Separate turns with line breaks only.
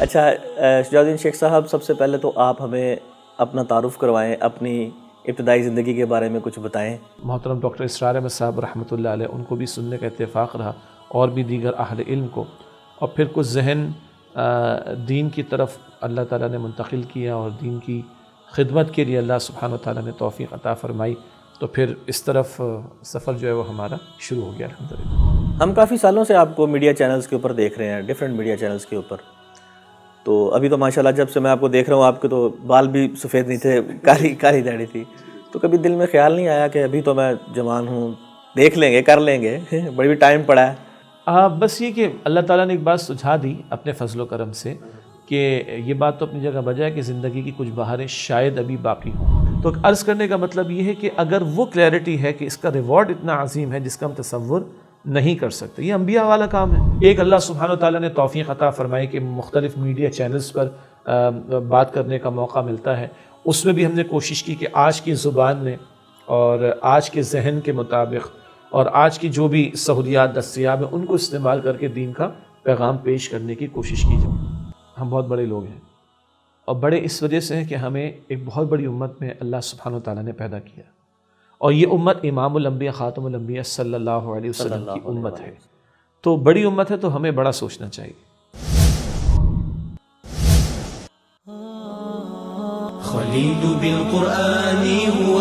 اچھا شجاع الدین شیخ صاحب، سب سے پہلے تو آپ ہمیں اپنا تعارف کروائیں، اپنی ابتدائی زندگی کے بارے میں کچھ بتائیں۔
محترم ڈاکٹر اسرار احمد صاحب رحمۃ اللہ علیہ، ان کو بھی سننے کا اتفاق رہا اور بھی دیگر اہل علم کو، اور پھر کچھ ذہن دین کی طرف اللہ تعالیٰ نے منتقل کیا اور دین کی خدمت کے لیے اللہ سبحانہ و تعالیٰ نے توفیق عطا فرمائی، تو پھر اس طرف سفر جو ہے وہ ہمارا شروع ہو گیا الحمدللہ۔
ہم کافی سالوں سے آپ کو میڈیا چینلز کے اوپر دیکھ رہے ہیں، ڈیفرنٹ میڈیا چینلز کے اوپر، تو ابھی تو ماشاءاللہ جب سے میں آپ کو دیکھ رہا ہوں، آپ کے تو بال بھی سفید نہیں تھے، کالی داڑھی تھی، تو کبھی دل میں خیال نہیں آیا کہ ابھی تو میں جوان ہوں، دیکھ لیں گے، کر لیں گے، بڑی بھی ٹائم پڑا ہے؟
بس یہ کہ اللہ تعالیٰ نے ایک بات سجھا دی اپنے فضل و کرم سے کہ یہ بات تو اپنی جگہ بجا ہے کہ زندگی کی کچھ بہاریں شاید ابھی باقی ہوں، تو عرض کرنے کا مطلب یہ ہے کہ اگر وہ کلیئرٹی ہے کہ اس کا ریوارڈ اتنا عظیم ہے جس کا ہم تصور نہیں کر سکتے، یہ انبیاء والا کام ہے۔ ایک اللہ سبحانہ و تعالیٰ نے توفیق عطا فرمائی کہ مختلف میڈیا چینلز پر بات کرنے کا موقع ملتا ہے، اس میں بھی ہم نے کوشش کی کہ آج کی زبان میں اور آج کے ذہن کے مطابق اور آج کی جو بھی سہولیات دستیاب ہیں ان کو استعمال کر کے دین کا پیغام پیش کرنے کی کوشش کی جائے۔ ہم بہت بڑے لوگ ہیں، اور بڑے اس وجہ سے ہیں کہ ہمیں ایک بہت بڑی امت میں اللہ سبحانہ و تعالیٰ نے پیدا کیا، اور یہ امت امام الانبیاء خاتم الانبیاء صلی اللہ علیہ وسلم کی امت ہے، تو بڑی امت ہے تو ہمیں بڑا سوچنا چاہیے۔
خليت بالقرآن هو